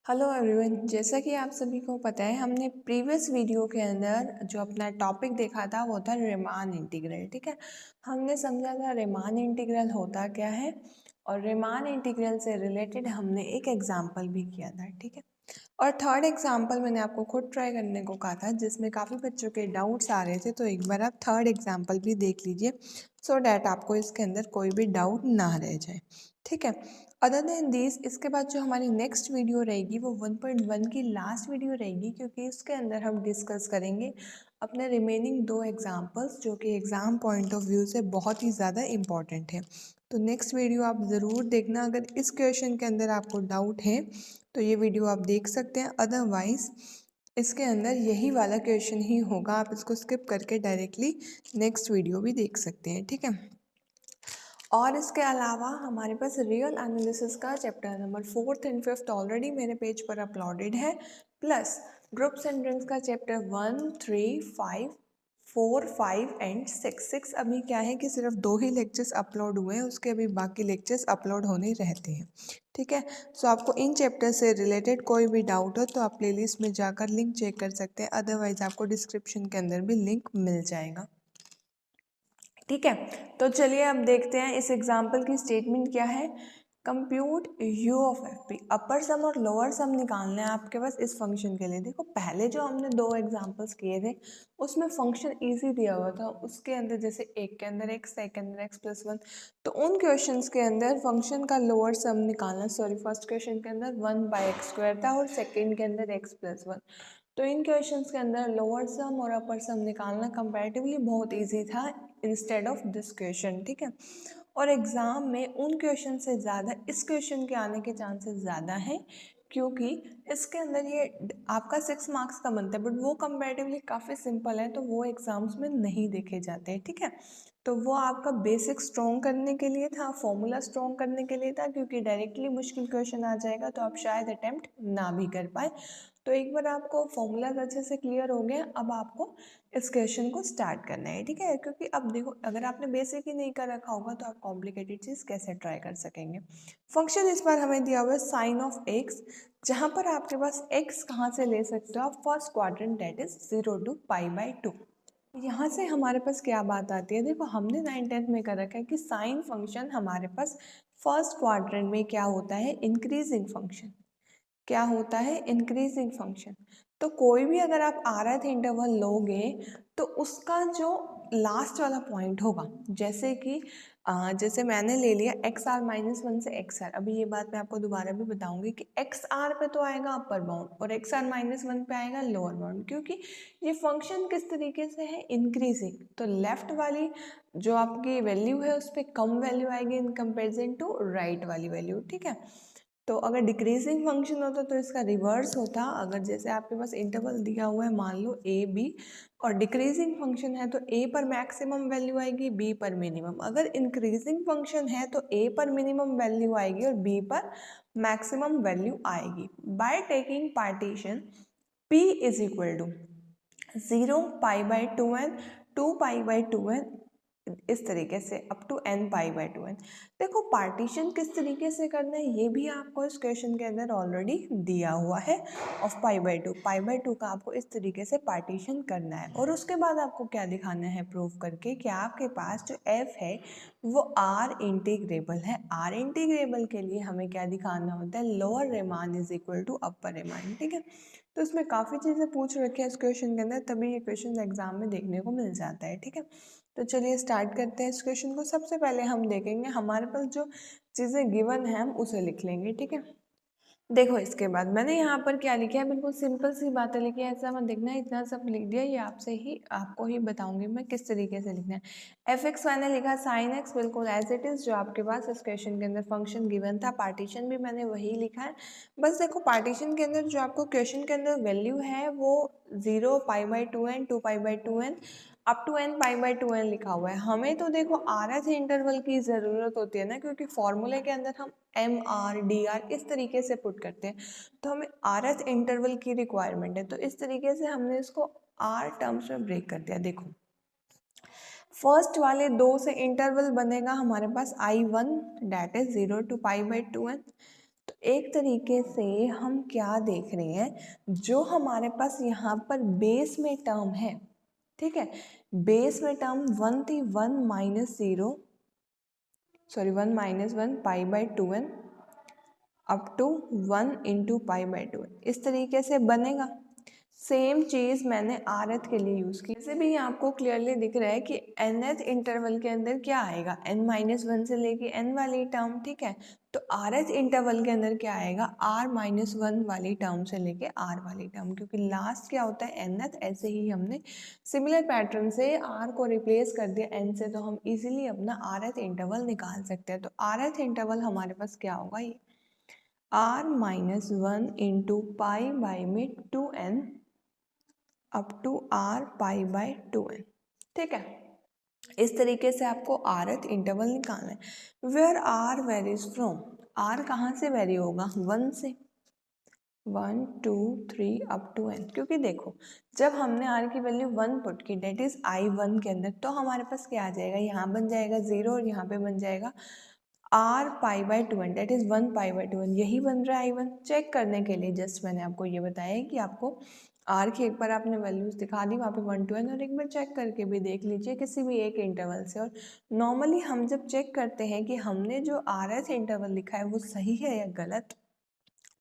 Hello everyone, जैसा कि आप सभी को पता है हमने प्रीवियस वीडियो के अंदर जो अपना टॉपिक देखा था वो था रीमान इंटीग्रल। ठीक है, हमने समझा था रीमान इंटीग्रल होता क्या है और रीमान इंटीग्रल से रिलेटेड हमने एक एग्जाम्पल भी किया था। ठीक है, और थर्ड एग्जाम्पल मैंने आपको खुद ट्राई करने को कहा था जिसमें काफ़ी बच्चों के डाउट्स आ रहे थे, तो एक बार आप थर्ड एग्जाम्पल भी देख लीजिए सो डैट आपको इसके अंदर कोई भी डाउट ना रह जाए। ठीक है, अदर देन दिस इसके बाद जो हमारी नेक्स्ट वीडियो रहेगी वो 1.1 की लास्ट वीडियो रहेगी, क्योंकि उसके अंदर हम डिस्कस करेंगे अपने रिमेनिंग दो एग्जाम्पल्स जो कि एग्ज़ाम पॉइंट ऑफ व्यू से बहुत ही ज़्यादा इम्पॉर्टेंट है। तो नेक्स्ट वीडियो आप ज़रूर देखना। अगर इस क्वेश्चन के अंदर आपको डाउट है तो ये वीडियो आप देख सकते हैं, अदरवाइज इसके अंदर यही वाला क्वेश्चन ही होगा, आप इसको स्किप करके डायरेक्टली नेक्स्ट वीडियो भी देख सकते हैं। ठीक है, और इसके अलावा हमारे पास रियल एनालिसिस का chapter number 4th and 5th already मेरे पेज पर अपलोडेड है, प्लस ग्रुप्स एंड ड्रिंक्स का चैप्टर 1, 3, 5, 4, 5 एंड 6 अभी क्या है कि सिर्फ 2 ही लेक्चर्स अपलोड हुए हैं, उसके अभी बाकी लेक्चर्स अपलोड होने रहते हैं। ठीक है, सो आपको इन चैप्टर से रिलेटेड कोई भी डाउट हो तो आप प्लेलिस्ट में जाकर लिंक चेक कर सकते हैं, अदरवाइज आपको डिस्क्रिप्शन के अंदर भी लिंक मिल जाएगा। ठीक है, तो चलिए अब देखते हैं इस एग्जाम्पल की स्टेटमेंट क्या है। Compute U of F P, upper sum और लोअर सम निकालना है आपके पास इस फंक्शन के लिए। देखो पहले जो हमने दो एग्जाम्पल्स किए थे उसमें फंक्शन इजी दिया हुआ था, उसके अंदर जैसे एक के अंदर एक्स, एक के अंदर एक्स प्लस वन, तो उन क्वेश्चंस के अंदर फंक्शन का लोअर सम निकालना, सॉरी फर्स्ट क्वेश्चन के अंदर 1/x² था और सेकेंड के अंदर एक्स प्लस वन, तो इन क्वेश्चंस के अंदर लोअर सम और अपर सम निकालना कंपैरेटिवली बहुत इजी था इंस्टेड ऑफ दिस क्वेश्चन। ठीक है, और एग्ज़ाम में उन क्वेश्चन से ज़्यादा इस क्वेश्चन के आने के चांसेस ज़्यादा हैं, क्योंकि इसके अंदर ये आपका 6 मार्क्स का बनता है, बट वो कंपैरेटिवली काफ़ी सिंपल है तो वो एग्ज़ाम्स में नहीं देखे जाते हैं। ठीक है, तो वो आपका बेसिक स्ट्रॉन्ग करने के लिए था, फॉर्मूला स्ट्रॉन्ग करने के लिए था, क्योंकि डायरेक्टली मुश्किल क्वेश्चन आ जाएगा तो आप शायद अटेम्प्ट ना भी कर पाए। तो एक बार आपको फॉर्मूलाज अच्छे से क्लियर हो गए, अब आपको इस क्वेश्चन को स्टार्ट करना है। ठीक है, क्योंकि अब देखो अगर आपने बेसिक ही नहीं कर रखा होगा तो आप कॉम्प्लिकेटेड चीज़ कैसे ट्राई कर सकेंगे। फंक्शन इस बार हमें दिया हुआ है साइन ऑफ एक्स, जहाँ पर आपके पास एक्स कहाँ से ले सकते हो आप, first quadrant that is 0 to π/2। यहाँ से हमारे पास क्या बात आती है, देखो हमने 9th-10th में कर रखा है कि साइन फंक्शन हमारे पास फर्स्ट क्वाड्रेंट में क्या होता है, इंक्रीजिंग फंक्शन। क्या होता है, इंक्रीजिंग फंक्शन। तो कोई भी अगर आप rth इंटरवल लोगे तो उसका जो लास्ट वाला पॉइंट होगा, जैसे कि जैसे मैंने ले लिया XR-1 से XR, अभी ये बात मैं आपको दोबारा भी बताऊंगी कि XR पे तो आएगा अपर बाउंड और XR-1 पे आएगा लोअर बाउंड, क्योंकि ये फंक्शन किस तरीके से है, इंक्रीजिंग, तो लेफ्ट वाली जो आपकी वैल्यू है उस पर कम वैल्यू आएगी इन कंपेरिजन टू राइट वाली वैल्यू। ठीक है, तो अगर डिक्रीजिंग फंक्शन होता तो इसका रिवर्स होता, अगर जैसे आपके पास इंटरवल दिया हुआ है मान लो ए बी और डिक्रीजिंग फंक्शन है तो ए पर मैक्सिमम वैल्यू आएगी, बी पर मिनिमम। अगर इंक्रीजिंग फंक्शन है तो ए पर मिनिमम वैल्यू आएगी और बी पर मैक्सिमम वैल्यू आएगी। By taking partition p is equal to 0 π/2n 2 π/2n, इस तरीके से अप टू n π/2n। देखो पार्टीशन किस तरीके से करना है ये भी आपको इस क्वेश्चन के अंदर ऑलरेडी दिया हुआ है, ऑफ π/2 का आपको इस तरीके से पार्टीशन करना है, और उसके बाद आपको क्या दिखाना है, प्रूव करके कि आपके पास जो f है वो r इंटीग्रेबल है। r इंटीग्रेबल के लिए हमें क्या दिखाना होता है, lower Riemann is equal to upper Riemann. ठीक है, तो इसमें काफ़ी चीज़ें पूछ रखी है इस क्वेश्चन के अंदर, तभी ये क्वेश्चन एग्जाम में देखने को मिल जाता है। ठीक है, तो चलिए स्टार्ट करते हैं इस क्वेश्चन को। सबसे पहले हम देखेंगे हमारे पास जो चीज़ें गिवन है हम उसे लिख लेंगे। ठीक है, देखो इसके बाद मैंने यहाँ पर क्या लिखा है, बिल्कुल सिंपल सी बातें लिखी है, ऐसा मत देखना है इतना सब लिख दिया, ये आपसे ही आपको ही बताऊंगी मैं किस तरीके से लिखना है। एफ एक्स मैंने लिखा, साइन एक्स बिल्कुल एज इट इज़ जो आपके पास इस क्वेश्चन के अंदर फंक्शन गिवन था, पार्टीशन भी मैंने वही लिखा है। बस देखो पार्टीशन के अंदर जो आपको क्वेश्चन के अंदर वैल्यू है वो 0 π/2n 2 π/2n up to n π/2n लिखा हुआ है। हमें तो देखो rth इंटरवल की ज़रूरत होती है ना, क्योंकि फॉर्मूले के अंदर हम MR DR इस तरीके से पुट करते हैं, तो हमें rth इंटरवल की रिक्वायरमेंट है, तो इस तरीके से हमने इसको r टर्म्स में ब्रेक कर दिया। देखो फर्स्ट वाले दो से इंटरवल बनेगा हमारे पास I1 that is 0 to π/2n, तो एक तरीके से हम क्या देख रहे हैं, जो हमारे पास यहाँ पर बेस में टर्म है, ठीक है, बेस में टर्म 1 थी, 1 minus 0 sorry 1 minus 1 pi by 2n up to 1 into pi by 2n, इस तरीके से बनेगा। सेम चीज़ मैंने rth के लिए यूज़ की। जैसे भी आपको क्लियरली दिख रहा है कि nth इंटरवल के अंदर क्या आएगा, n माइनस वन से लेके n वाली टर्म, ठीक है। तो rth इंटरवल के अंदर क्या आएगा, r माइनस वन वाली टर्म से लेके r वाली टर्म, क्योंकि लास्ट क्या होता है nth। ऐसे ही हमने सिमिलर पैटर्न से r को रिप्लेस कर दिया n से, तो हम इजीली अपना rth इंटरवल निकाल सकते हैं। तो rth इंटरवल हमारे पास क्या होगा, ये r minus one into pi by में 2n up to r pi by 2n, ठीक है। इस तरीके से आपको rth इंटरवल निकालना है। Where r varies from, r कहाँ से वेरी होगा, 1 से, 1 2 3 अप टू n, क्योंकि देखो जब हमने r की वैल्यू 1 पुट की, डेट इज i1 के अंदर, तो हमारे पास क्या आ जाएगा, यहाँ बन जाएगा 0 और यहाँ पे बन जाएगा r pi by 2n, that is 1 pi by 2n, यही बन रहा है i1। चेक करने के लिए जस्ट मैंने आपको ये बताया है कि आपको r की एक बार आपने वैल्यूज दिखा दी वहाँ पे 1 to n, और एक बार चेक करके भी देख लीजिए किसी भी एक इंटरवल से। और नॉर्मली हम जब चेक करते हैं कि हमने जो rth इंटरवल लिखा है वो सही है या गलत,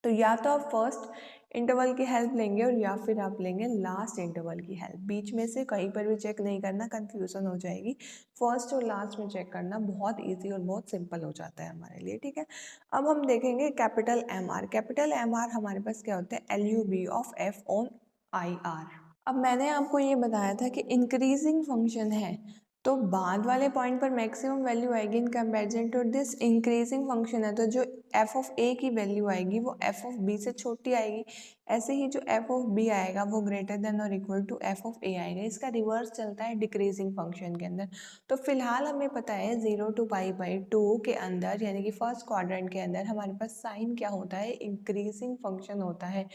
तो या तो आप फर्स्ट इंटरवल की हेल्प लेंगे और या फिर आप लेंगे लास्ट इंटरवल की हेल्प। बीच में से कहीं पर भी चेक नहीं करना, कंफ्यूजन हो जाएगी। फर्स्ट और लास्ट में चेक करना बहुत इजी और बहुत सिंपल हो जाता है हमारे लिए, ठीक है। अब हम देखेंगे capital M R. Capital M R हमारे पास क्या होता है, LUB of F on IR। अब मैंने आपको ये बताया था कि इंक्रीजिंग फंक्शन है, तो बाद वाले पॉइंट पर मैक्सिमम वैल्यू आएगी in comparison to this increasing function है, तो जो f ऑफ a की वैल्यू आएगी वो f ऑफ b से छोटी आएगी। ऐसे ही जो f ऑफ b आएगा वो ग्रेटर देन और equal to f of a आएगा। इसका रिवर्स चलता है डिक्रीजिंग फंक्शन के अंदर। तो फिलहाल हमें पता है 0 to पाई बाई 2 के अंदर, यानी कि फर्स्ट क्वाड्रेंट के अंदर हमारे पास साइन क्या होता है, इंक्रीजिंग फंक्शन होता है।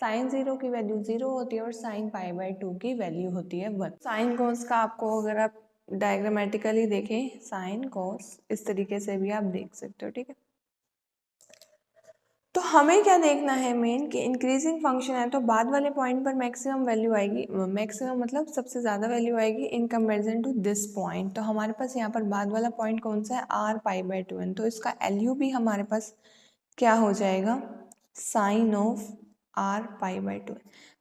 साइन 0 की वैल्यू 0 होती है और साइन पाई बाई 2 की वैल्यू होती है 1। साइन कॉस का आपको अगर आप डायग्रामेटिकली देखें, साइन कॉस इस तरीके से भी आप देख सकते हो, ठीक है। तो हमें क्या देखना है मेन, कि इंक्रीजिंग फंक्शन है तो बाद वाले पॉइंट पर मैक्सिमम वैल्यू आएगी, मैक्सिमम मतलब सबसे ज़्यादा वैल्यू आएगी in comparison to this point. तो हमारे पास यहाँ पर बाद वाला पॉइंट कौन सा है, r पाई बाई 2n, तो इसका LU भी हमारे पास क्या हो जाएगा, sine of r pi by 2n।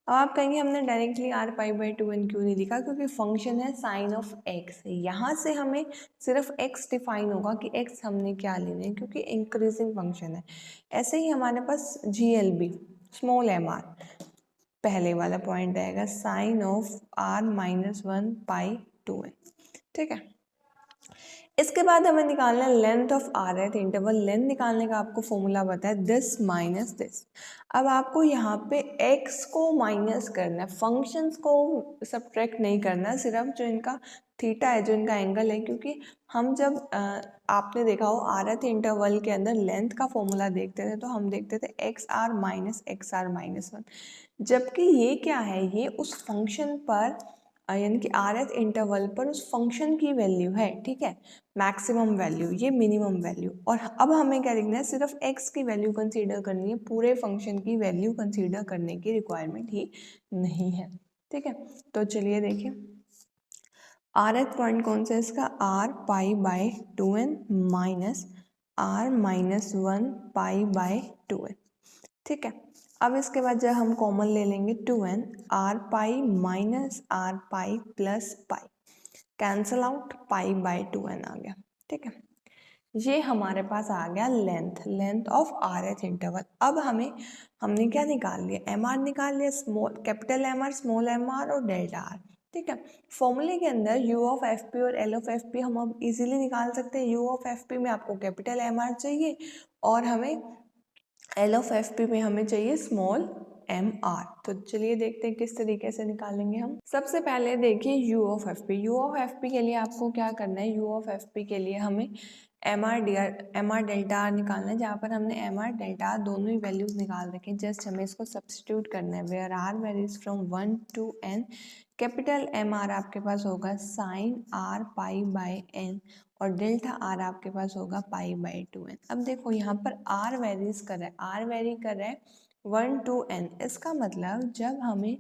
अब आप कहेंगे हमने directly r pi by 2n क्यों नहीं लिखा, क्योंकि फंक्शन है साइन ऑफ x, यहाँ से हमें सिर्फ x डिफाइन होगा कि x हमने क्या लेना है, क्योंकि इंक्रीजिंग फंक्शन है। ऐसे ही हमारे पास GLB स्मॉल mr पहले वाला पॉइंट आएगा, sine of r minus one pi 2n, ठीक है। इसके बाद हमें निकालना है length of rth interval. Length निकालने का आपको फॉर्मूला पता है, दिस माइनस दिस। अब आपको यहाँ पे x को माइनस करना है, फंक्शंस को सब्ट्रैक्ट नहीं करना, सिर्फ जो इनका थीटा है, जो इनका एंगल है, क्योंकि हम जब आपने देखा हो rth इंटरवल के अंदर लेंथ का फॉर्मूला देखते थे तो हम देखते थे XR माइनस XR माइनस 1, जबकि ये क्या है, ये उस फंक्शन पर यानी कि rth इंटरवल पर उस फंक्शन की वैल्यू है, ठीक है, मैक्सिमम वैल्यू, ये मिनिमम वैल्यू। और अब हमें क्या देखना है, सिर्फ x की वैल्यू कंसीडर करनी है, पूरे फंक्शन की वैल्यू कंसीडर करने की रिक्वायरमेंट ही नहीं है, ठीक है। तो चलिए देखिए rth पॉइंट कौन सा है इसका, r pi by 2n minus r minus 1 pi by 2n, ठीक है। अब इसके बाद जब हम कॉमन ले लेंगे 2n, r pi minus r pi plus pi, cancel out, pi by 2n आ गया, ठीक है। ये हमारे पास आ गया लेंथ ऑफ rth इंटरवल। अब हमने क्या निकाल लिया, mr निकाल लिया, small capital mr small mr और डेल्टा r, ठीक है। फॉर्मूले के अंदर u ऑफ fp और l ऑफ fp हम अब इजीली निकाल सकते हैं। u ऑफ fp में आपको कैपिटल mr चाहिए और हमें L ऑफ fp में हमें चाहिए स्मॉल mr। तो चलिए देखते हैं किस तरीके से निकालेंगे हम। सबसे पहले देखिए u of fp। u of fp के लिए आपको क्या करना है, u ऑफ fp के लिए हमें एम आर डेल्टा आर निकालना है, जहाँ पर हमने एम आर डेल्टा आर दोनों ही वैल्यूज निकाल रखे। जस्ट हमें इसको सब्स्टिट्यूट करना है। Where R varies from 1 to n, capital M R आपके पास होगा sine R pi by N और डेल्टा आर आपके पास होगा पाई बाय 2n। अब देखो यहाँ पर आर वेरीज कर रहा है, आर वेरी कर रहा है 1 to n। इसका मतलब जब हमें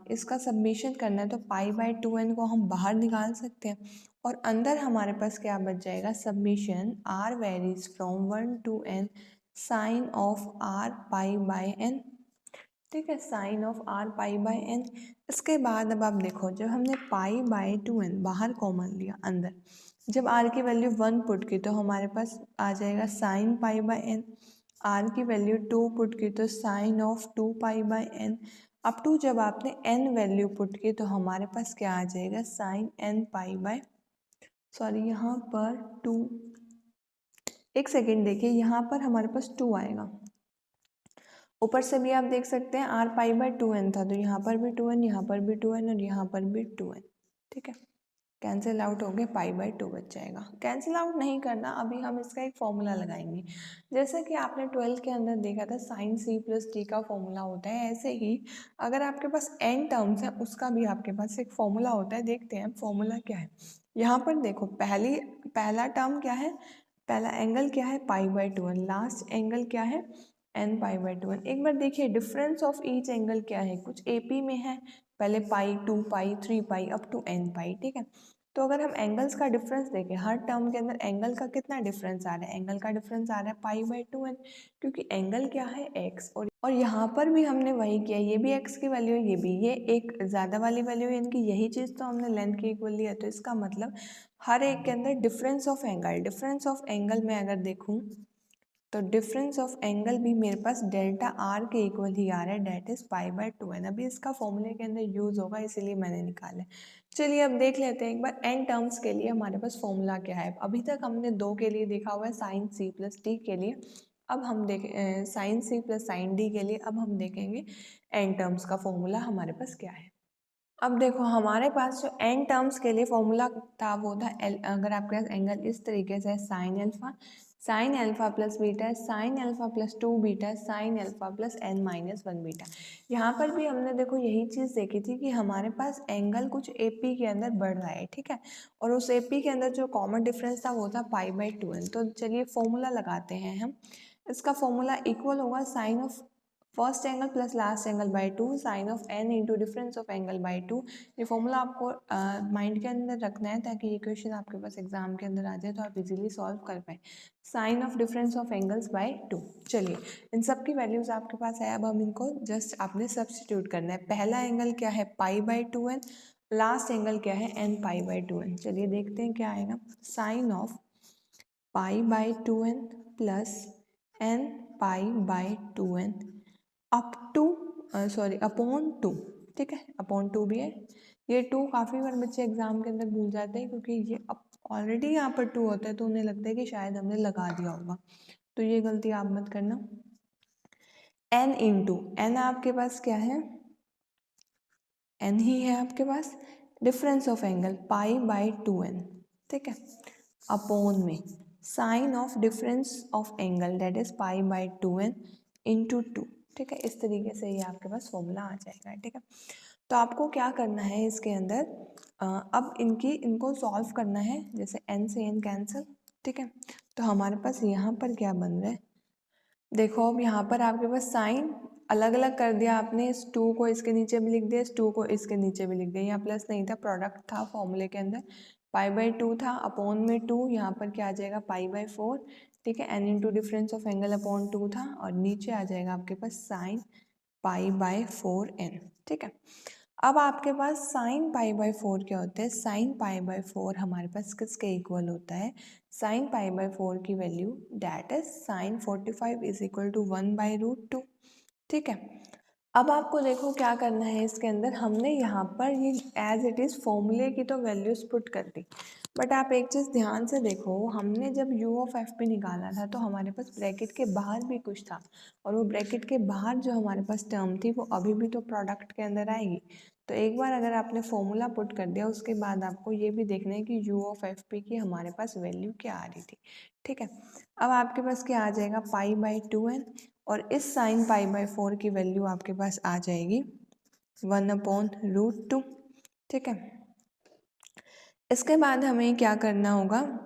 इसका सबमिशन करना है तो पाई बाय 2n को हम बाहर निकाल सकते हैं और अंदर हमारे पास क्या बच जाएगा, submission R varies from 1 to n sine of R pi by n। ठीक है, sine of R pi by n। इसके बाद अब आप देखो, जब हमने पाई बाय 2n बाहर कॉमन लिया, अंदर जब r की वैल्यू 1 पुट की तो हमारे पास आ जाएगा sine pi by n। r की वैल्यू 2 पुट की तो sine of 2 pi by n। Up to जब आपने n वैल्यू पुट की तो हमारे पास क्या आ जाएगा, sine n pi by, sorry यहाँ पर 2, एक सेकेंड देखिए, यहाँ पर हमारे पास 2 आएगा। ऊपर से भी आप देख सकते हैं आर पाई बाय 2n था, तो यहाँ पर भी 2n, यहाँ पर भी 2n और यहाँ पर भी 2n। ठीक है, कैंसिल आउट हो गए, पाई बाय 2 बच जाएगा। कैंसिल आउट नहीं करना, अभी हम इसका एक फॉर्मूला लगाएंगे। जैसे कि आपने 12th के अंदर देखा था साइन सी प्लस टी का फॉर्मूला होता है, ऐसे ही अगर आपके पास n टर्म्स है उसका भी आपके पास एक फॉर्मूला होता है। देखते हैं फॉर्मूला क्या है। यहाँ पर देखो, पहला टर्म क्या है, पहला एंगल क्या है, पाई बाय 2n। लास्ट एंगल क्या है, एन पाई बाय 2n। एक बार देखिए डिफरेंस ऑफ ईच एंगल क्या है, कुछ एपी में है, पहले पाई, 2 पाई, 3 पाई अप टू n पाई। ठीक है, तो अगर हम एंगल्स का डिफरेंस देखें, हर टर्म के अंदर एंगल का कितना डिफरेंस आ रहा है, एंगल का डिफरेंस आ रहा है पाई बाय 2n, क्योंकि एंगल क्या है, x। और यहाँ पर भी हमने वही किया, ये भी x की वैल्यू है, ये भी, ये एक ज़्यादा वाली वैल्यू है इनकी, यही चीज़ तो हमने लेंथ के इक्वल लिया। तो इसका मतलब हर एक के अंदर difference of angle, difference of angle में अगर देखूँ तो डिफरेंस ऑफ एंगल भी मेरे पास डेल्टा आर के इक्वल ही आ रहा है, date is pi by 2n। अभी इसका फॉर्मूले के अंदर यूज होगा, इसीलिए मैंने निकाला है। चलिए अब देख लेते हैं एक बार n टर्म्स के लिए हमारे पास फॉर्मूला क्या है। अभी तक हमने 2 के लिए देखा हुआ है, साइन सी प्लस टी के लिए। अब हम देखें sine C plus sine D के लिए, अब हम देखेंगे n टर्म्स का फॉर्मूला हमारे पास क्या है। अब देखो हमारे पास जो n टर्म्स के लिए फॉर्मूला था वो था अगर आपके पास एंगल इस तरीके से sine alpha plus beta, sine alpha plus 2 beta, sine alpha plus n minus 1 beta. यहाँ पर भी हमने देखो यही चीज़ देखी थी कि हमारे पास एंगल कुछ AP के अंदर बढ़ रहा है। ठीक है, और उस AP के अंदर जो कॉमन डिफरेंस था वो था पाई बाय 2n। तो चलिए फॉर्मूला लगाते हैं हम। इसका फॉर्मूला इक्वल होगा sine of first angle plus last angle by 2 sine of n into difference of angle by 2। ये फॉर्मूला आपको माइंड के अंदर रखना है ताकि ये क्वेश्चन आपके पास एग्जाम के अंदर आ जाए तो आप इजीली सॉल्व कर पाए। Sine of difference of angles by 2। चलिए इन सब की वैल्यूज आपके पास है, अब हम इनको जस्ट आपने सब्स्टिट्यूट करना है। पहला एंगल क्या है, पाई बाय 2n, लास्ट एंगल क्या है, n पाई बाय 2n। चलिए देखते हैं क्या आएगा, sine of pi by 2n plus n pi by 2n up to sorry upon 2। ठीक है, अपॉन 2 भी है। ये 2 काफ़ी बार बच्चे एग्जाम के अंदर भूल जाते हैं, क्योंकि ये ऑलरेडी यहाँ पर 2 होता है तो उन्हें लगता है कि शायद हमने लगा दिया होगा, तो ये गलती आप मत करना। n इंटू n आपके पास क्या है, n ही है आपके पास, difference of angle pi by 2n। ठीक है, अपॉन में sine of difference of angle that is pi by 2n into 2। ठीक है, इस तरीके से ये आपके पास फॉर्मूला आ जाएगा। ठीक है, तो आपको क्या करना है इसके अंदर, अब इनको सॉल्व करना है। जैसे n से n कैंसिल। ठीक है, तो हमारे पास यहाँ पर क्या बन रहा है, देखो अब यहाँ पर आपके पास साइन अलग अलग कर दिया आपने, इस 2 को इसके नीचे भी लिख दिया, इस 2 को इसके नीचे भी लिख दिया। यहाँ प्लस नहीं था, प्रोडक्ट था फॉर्मूले के अंदर, पाई बाय 2 था, अपॉन में 2, यहाँ पर क्या आ जाएगा पाई बाय 4। ठीक है, n into difference of angle upon 2 था, और नीचे आ जाएगा आपके पास साइन पाई बाय 4n। ठीक है, अब आपके पास साइन पाई बाय 4 क्या होता है, साइन पाई बाय 4 हमारे पास किसके इक्वल होता है, साइन पाई बाय 4 की value that is sine 45 is equal to 1 by root 2। ठीक है, अब आपको देखो क्या करना है इसके अंदर, हमने यहाँ पर ये एज इट इज़ फॉर्मूले की तो वैल्यूज पुट कर दी, बट आप एक चीज़ ध्यान से देखो, हमने जब u ऑफ एफ पे निकाला था तो हमारे पास ब्रैकेट के बाहर भी कुछ था, और वो ब्रैकेट के बाहर जो हमारे पास टर्म थी वो अभी भी तो प्रोडक्ट के अंदर आएगी। तो एक बार अगर आपने फॉर्मूला पुट कर दिया उसके बाद आपको ये भी देखना है कि u ऑफ एफ पी की हमारे पास वैल्यू क्या आ रही थी। ठीक है, अब आपके पास क्या आ जाएगा π/2n, और इस साइन π/4 की वैल्यू आपके पास आ जाएगी 1/√2। ठीक है, इसके बाद हमें क्या करना होगा,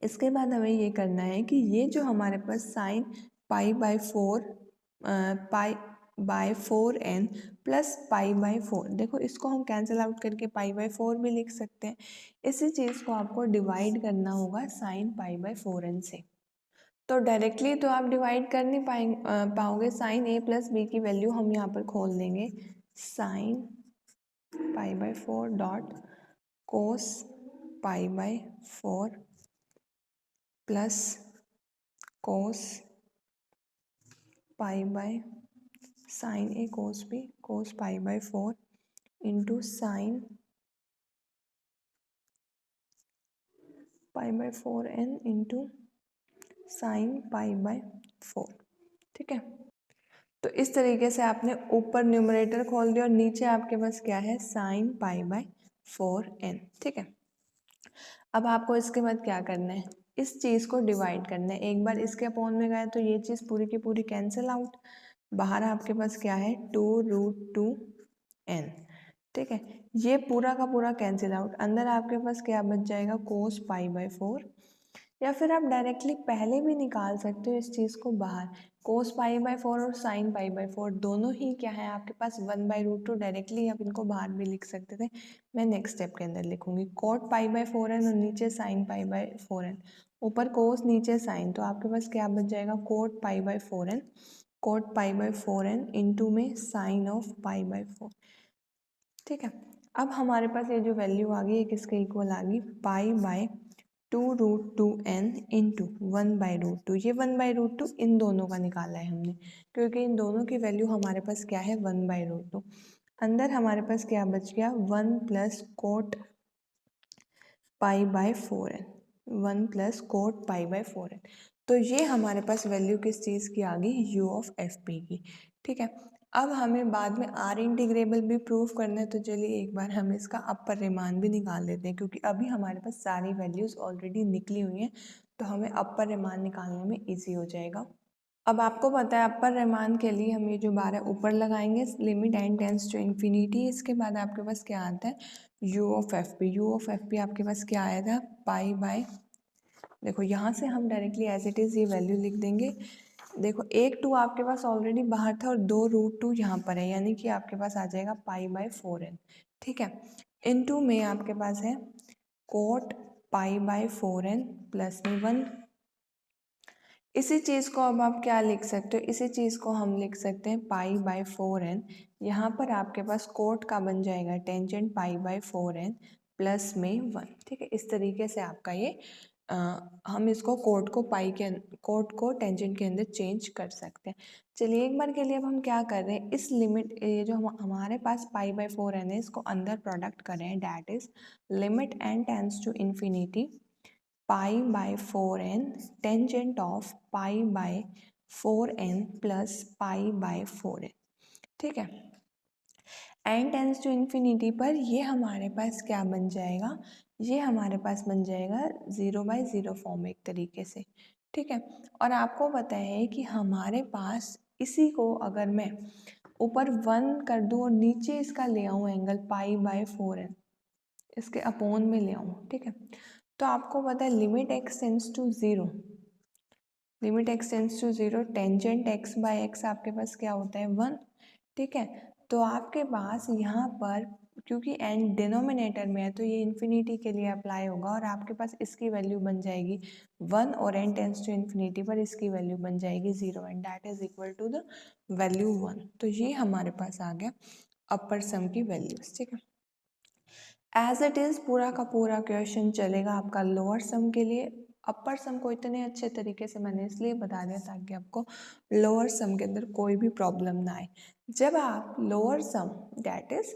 इसके बाद हमें ये करना है कि ये जो हमारे पास साइन π/4n प्लस π/4, देखो इसको हम कैंसिल आउट करके π/4 भी लिख सकते हैं। इसी चीज़ को आपको डिवाइड करना होगा साइन π/4n से। तो डायरेक्टली तो आप डिवाइड कर नहीं पाओगे, साइन a प्लस बी की वैल्यू हम यहाँ पर खोल देंगे, sine π/4 dot cos π/4 plus cos π/, sine A cos B, cos π/4 into sine π/4n into sine π/4। ठीक है, तो इस तरीके से आपने ऊपर न्यूमरेटर खोल दिया और नीचे आपके पास क्या है, साइन π/4n। ठीक है, अब आपको इसके बाद क्या करना है, इस चीज़ को डिवाइड करना है। एक बार इसके अपॉन में गए तो ये चीज़ पूरी की पूरी कैंसिल आउट, बाहर आपके पास क्या है 2√2n। ठीक है, ये पूरा का पूरा कैंसिल आउट, अंदर आपके पास क्या बच जाएगा कोस π/4, या फिर आप डायरेक्टली पहले भी निकाल सकते हो इस चीज़ को बाहर, कोस π/4 और साइन π/4 दोनों ही क्या है आपके पास 1/√2, डायरेक्टली आप इनको बाहर भी लिख सकते थे। मैं नेक्स्ट स्टेप के अंदर लिखूंगी कोट π/4n और नीचे साइन π/4n, ऊपर कोस नीचे साइन, तो आपके पास क्या बच जाएगा cot π/4n, cot π/4n into में साइन ऑफ π/4। ठीक है, अब हमारे पास ये जो वैल्यू आ गई ये किसके इक्वल आ गई, π/2√2n इंटू 1/√2। ये 1/√2 इन दोनों का निकाला है हमने, क्योंकि इन दोनों की वैल्यू हमारे पास क्या है 1/√2। अंदर हमारे पास क्या बच गया 1 plus coat π/4n, 1 plus coat π/4n। तो ये हमारे पास वैल्यू किस चीज़ की आ गई, u ऑफ एफ पी की। ठीक है, अब हमें बाद में आर इंटीग्रेबल भी प्रूव करना है, तो चलिए एक बार हम इसका अपर रिमान भी निकाल लेते हैं, क्योंकि अभी हमारे पास सारी वैल्यूज़ ऑलरेडी निकली हुई हैं, तो हमें अपर रिमान निकालने में ईजी हो जाएगा। अब आपको पता है अपर रिमान के लिए हम ये जो बार है ऊपर लगाएंगे, limit n tends to infinity. इसके बाद आपके पास क्या आता है, u of F P. u of F P आपके पास क्या आया था π/, देखो यहाँ से हम डायरेक्टली एज इट इज़ ये वैल्यू लिख देंगे। देखो एक 2 आपके पास ऑलरेडी बाहर था और 2√2 यहाँ पर है, यानी कि आपके पास आ जाएगा π/4n। ठीक है, इनटू में आपके पास है कोट π/4n प्लस में 1। इसी चीज़ को अब आप क्या लिख सकते हो, इसी चीज़ को हम लिख सकते हैं π/4n। यहाँ पर आपके पास कोट का बन जाएगा टेंजेंट π/4n प्लस में 1। ठीक है, इस तरीके से आपका ये हम इसको कोट को टेंजेंट के अंदर चेंज कर सकते हैं। चलिए एक बार के लिए अब हम क्या कर रहे हैं, इस लिमिट ये जो हमारे पास π/4n है इसको अंदर प्रोडक्ट कर रहे हैं, that is limit n tends to infinity π/4n tangent of π/4n plus π/4n। ठीक है, n टेंस टू इन्फिनिटी पर ये हमारे पास क्या बन जाएगा, ये हमारे पास बन जाएगा 0/0 फॉर्म एक तरीके से। ठीक है, और आपको पता है कि हमारे पास इसी को अगर मैं ऊपर 1 कर दूं और नीचे इसका ले आऊं एंगल π/4n, इसके अपोन में ले आऊं। ठीक है, तो आपको पता है limit x tends to 0, limit x tends to 0 tangent x/x आपके पास क्या होता है 1। ठीक है, तो आपके पास यहाँ पर क्योंकि n डिनोमिनेटर में है तो ये इन्फिनिटी के लिए अप्लाई होगा, और आपके पास इसकी वैल्यू बन जाएगी 1 और n टेंस टू इन्फिनिटी पर इसकी वैल्यू बन जाएगी 0 and that is equal to the value 1। तो ये हमारे पास आ गया अपर सम की वैल्यूज। ठीक है, एज इट इज़ पूरा का पूरा क्वेश्चन चलेगा आपका लोअर सम के लिए। अपर सम को इतने अच्छे तरीके से मैंने इसलिए बता दिया ताकि आपको लोअर सम के अंदर कोई भी प्रॉब्लम ना आए। जब आप lower sum that is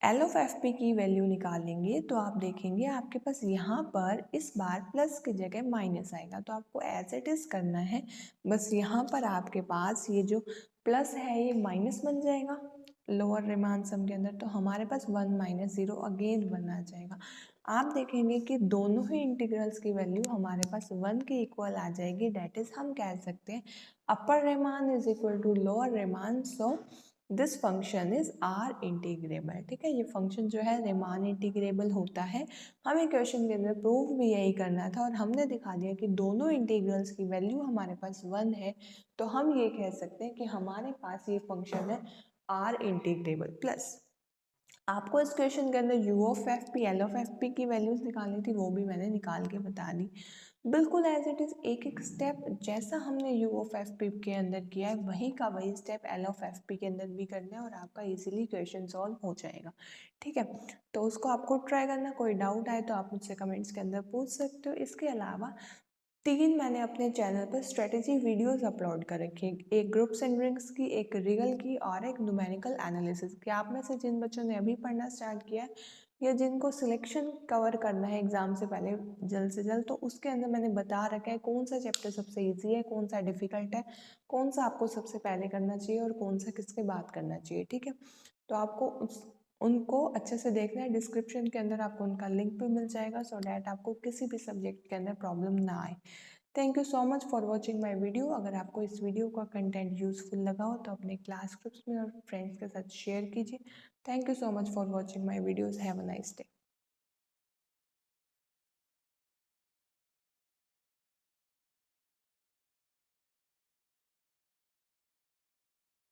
L of F P की वैल्यू निकालेंगे तो आप देखेंगे आपके पास यहाँ पर इस बार प्लस की जगह माइनस आएगा, तो आपको एज इट इज़ करना है, बस यहाँ पर आपके पास ये जो प्लस है ये माइनस बन जाएगा, लोअर रिमान सम के अंदर, तो हमारे पास 1 माइनस 0 अगेन 1 आ जाएगा। आप देखेंगे कि दोनों ही इंटीग्रल्स की वैल्यू हमारे पास 1 के इक्वल आ जाएगी। डेट इज हम कह सकते हैं upper Riemann is equal to lower Riemann, so this function is R integrable. ठीक है, ये फंक्शन जो है रिमान इंटीग्रेबल होता है। हमें क्वेश्चन के अंदर प्रूव भी यही करना था और हमने दिखा दिया कि दोनों इंटीग्रल्स की वैल्यू हमारे पास 1 है, तो हम ये कह सकते हैं कि हमारे पास ये फंक्शन है आर इंटीग्रेबल। प्लस आपको इस क्वेश्चन के अंदर you of F P L of F P की वैल्यूज निकालनी थी, वो भी मैंने निकाल के बता दी। बिल्कुल एज इट इज़ एक एक स्टेप जैसा हमने यू ऑफ एफ पी के अंदर किया है वही का वही step L of F P के अंदर भी करना है और आपका इजीली क्वेश्चन सॉल्व हो जाएगा। ठीक है, तो उसको आपको ट्राई करना। कोई डाउट आए तो आप मुझसे कमेंट्स के अंदर पूछ सकते हो। इसके अलावा 3 मैंने अपने चैनल पर स्ट्रेटेजी वीडियोस अपलोड कर रखी हैं, एक ग्रुप्स एंड रिंग्स की, एक रिगल की और एक न्यूमेरिकल एनालिसिस की। आप में से जिन बच्चों ने अभी पढ़ना स्टार्ट किया है या जिनको सिलेक्शन कवर करना है एग्ज़ाम से पहले जल्द से जल्द, तो उसके अंदर मैंने बता रखा है कौन सा चैप्टर सबसे ईजी है, कौन सा डिफ़िकल्ट है, कौन सा आपको सबसे पहले करना चाहिए और कौन सा किसके बाद करना चाहिए। ठीक है, तो आपको उनको अच्छे से देखना है। डिस्क्रिप्शन के अंदर आपको उनका लिंक भी मिल जाएगा, सो डैट आपको किसी भी सब्जेक्ट के अंदर प्रॉब्लम ना आए। Thank you so much for watching my video. अगर आपको इस वीडियो का कंटेंट यूजफुल लगा हो तो अपने क्लास ग्रुप्स में और फ्रेंड्स के साथ शेयर कीजिए। Thank you so much for watching my videos. Have a nice day.